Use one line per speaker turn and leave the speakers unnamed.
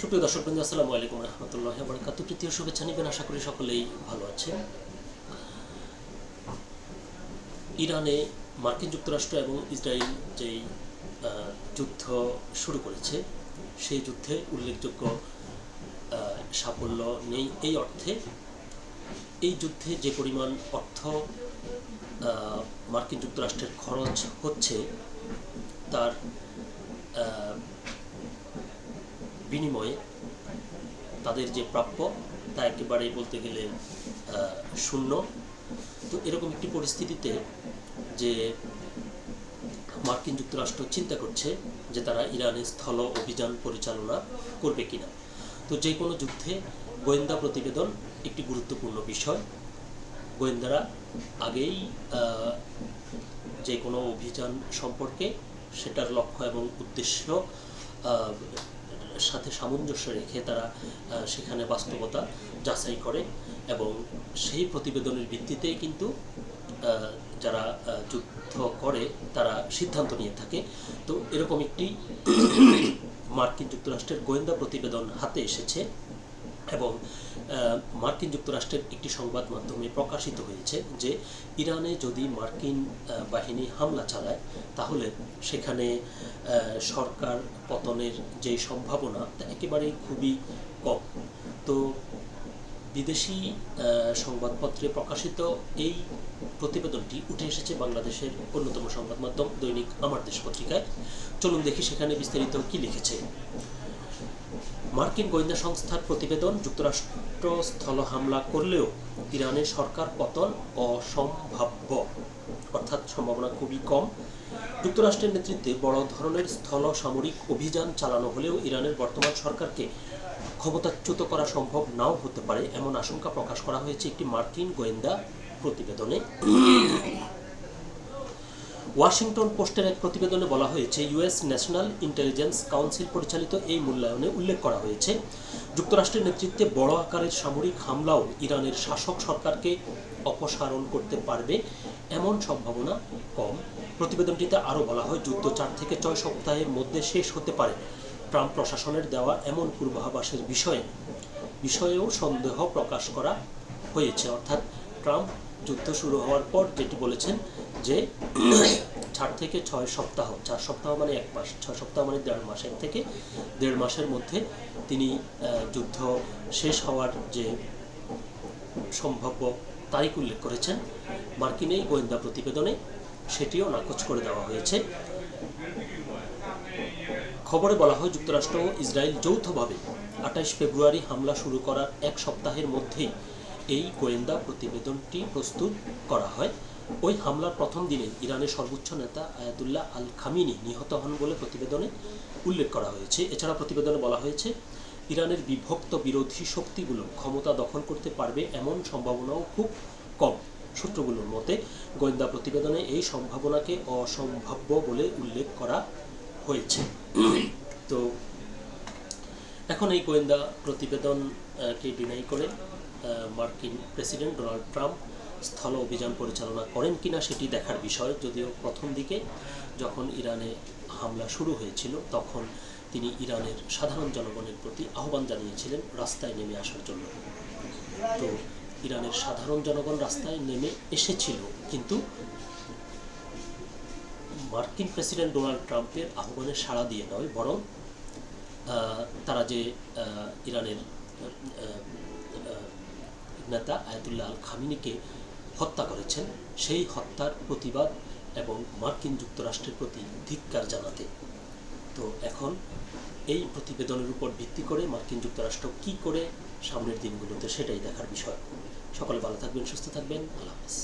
সুপ্রিয় দর্শকবৃন্দ, আসসালামু আলাইকুম রহমতুল্লাহি ওয়া বারাকাতুহু। তৃতীয় শুভেচ্ছা নেবেন, আশা করি সকলেই ভালো আছেন। ইরানে মার্কিন যুক্তরাষ্ট্র এবং ইসরায়েল যেই যুদ্ধ শুরু করেছে, সেই যুদ্ধে উল্লেখযোগ্য সাফল্য নেই এই অর্থে, এই যুদ্ধে যে পরিমাণ অর্থ মার্কিন যুক্তরাষ্ট্রের খরচ হচ্ছে তার বিনিময়ে তাদের যে প্রাপ্য তা একেবারে বলতে গেলে শূন্য। তো এরকম একটি পরিস্থিতিতে যে মার্কিন যুক্তরাষ্ট্র চিন্তা করছে যে তারা ইরানে স্থল অভিযান পরিচালনা করবে কিনা। তো যে কোনো যুদ্ধে গোয়েন্দা প্রতিবেদন একটি গুরুত্বপূর্ণ বিষয়। গোয়েন্দারা আগেই যে কোনো অভিযান সম্পর্কে সেটার লক্ষ্য এবং উদ্দেশ্য সাথে সামঞ্জস্য রেখে তারা সেখানে বাস্তবতা যাচাই করে এবং সেই প্রতিবেদনের ভিত্তিতেই কিন্তু যারা যুদ্ধ করে তারা সিদ্ধান্ত নিয়ে থাকে। তো এরকম একটি মার্কিন যুক্তরাষ্ট্রের গোয়েন্দা প্রতিবেদন হাতে এসেছে এবং মার্কিন যুক্তরাষ্ট্রের একটি সংবাদ মাধ্যমে প্রকাশিত হয়েছে যে ইরানে যদি মার্কিন বাহিনী হামলা চালায় তাহলে সেখানে সরকার পতনের যে সম্ভাবনা তা একেবারেই খুবই কম। তো বিদেশি সংবাদপত্রে প্রকাশিত এই প্রতিবেদনটি উঠে এসেছে বাংলাদেশের অন্যতম সংবাদ মাধ্যম দৈনিক আমার দেশ পত্রিকায়। চলুন দেখি সেখানে বিস্তারিত কি লিখেছে। মার্কিন গোয়েন্দা সংস্থার প্রতিবেদন, যুক্তরাষ্ট্র স্থল হামলা করলেও ইরানের সরকার পতন অসম্ভাব্য, অর্থাৎ সম্ভাবনা খুবই কম। যুক্তরাষ্ট্রের নেতৃত্বে বড় ধরনের স্থল সামরিক অভিযান চালানো হলেও ইরানের বর্তমান সরকারকে ক্ষমতাচ্যুত করা সম্ভব নাও হতে পারে, এমন আশঙ্কা প্রকাশ করা হয়েছে একটি মার্কিন গোয়েন্দা প্রতিবেদনে। ওয়াশিংটন পোস্টের এক প্রতিবেদনে বলা হয়েছে, ইউএস ন্যাশনাল ইন্টেলিজেন্স কাউন্সিল পরিচালিত এই মূল্যায়নে উল্লেখ করা হয়েছে যুক্তরাষ্ট্রের নেতৃত্বে বড় আকারের সামরিক হামলাও ইরানের শাসক সরকারকে অপসারণ করতে পারবে এমন সম্ভাবনা কম। প্রতিবেদনটিতে আরও বলা হয়, যুদ্ধ 4 থেকে 6 সপ্তাহের মধ্যে শেষ হতে পারে। ট্রাম্প প্রশাসনের দেওয়া এমন পূর্বাভাসের বিষয়েও সন্দেহ প্রকাশ করা হয়েছে। অর্থাৎ ট্রাম্প যুদ্ধ শুরু হওয়ার পর যেটি বলেছেন যে 4 থেকে 6 সপ্তাহ, 4 সপ্তাহ মানে 1 মাস, 6 সপ্তাহ মানে 1.5 মাস, 1 থেকে 1.5 মাসের মধ্যে তিনি যুদ্ধ শেষ হওয়ার যে সম্ভাব্য তারিখ উল্লেখ করেছেন মার্কিন এই গোয়েন্দা প্রতিবেদনে, সেটিও নাকচ করে দেওয়া হয়েছে। খবরে বলা হয়, যুক্তরাষ্ট্র ও ইসরায়েল যৌথভাবে 28 ফেব্রুয়ারি হামলা শুরু করার 1 সপ্তাহের মধ্যেই এই গোয়েন্দা প্রতিবেদনটি প্রস্তুত করা হয়। ওই হামলার প্রথম দিনে ইরানের সর্বোচ্চ নেতা আয়াতুল্লাহ আল খামিনি নিহত হন বলে প্রতিবেদনে উল্লেখ করা হয়েছে। এছাড়া প্রতিবেদনে বলা হয়েছে, ইরানের বিভক্ত বিরোধী শক্তিগুলো ক্ষমতা দখল করতে পারবে এমন সম্ভাবনাও খুব কম। সূত্রগুলোর মতে গোয়েন্দা প্রতিবেদনে এই সম্ভাবনাকে অসম্ভাব্য বলে উল্লেখ করা হয়েছে। তো এখন এই গোয়েন্দা প্রতিবেদনকে ডিনাই করে মার্কিন প্রেসিডেন্ট ডোনাল্ড ট্রাম্প স্থল অভিযান পরিচালনা করেন কিনা সেটি দেখার বিষয়। যদিও প্রথম দিকে যখন ইরানে হামলা শুরু হয়েছিল তখন তিনি ইরানের সাধারণ জনগণের প্রতি আহ্বান জানিয়েছিলেন রাস্তায় নেমে আসার জন্য। তো ইরানের সাধারণ জনগণ রাস্তায় নেমে এসেছিল, কিন্তু মার্কিন প্রেসিডেন্ট ডোনাল্ড ট্রাম্পের আহ্বানে সাড়া দিয়ে নয়, বরং তারা যে ইরানের নেতা আয়াতুল্লাহ আল খামিনিকে হত্যা করেছেন সেই হত্যার প্রতিবাদ এবং মার্কিন যুক্তরাষ্ট্রের প্রতি ধিক্কার জানাতে। তো এখন এই প্রতিবেদনের উপর ভিত্তি করে মার্কিন যুক্তরাষ্ট্র কী করে সামনের দিনগুলোতে সেটাই দেখার বিষয়। সকলে ভালো থাকবেন, সুস্থ থাকবেন, আল্লাহ হাফেজ।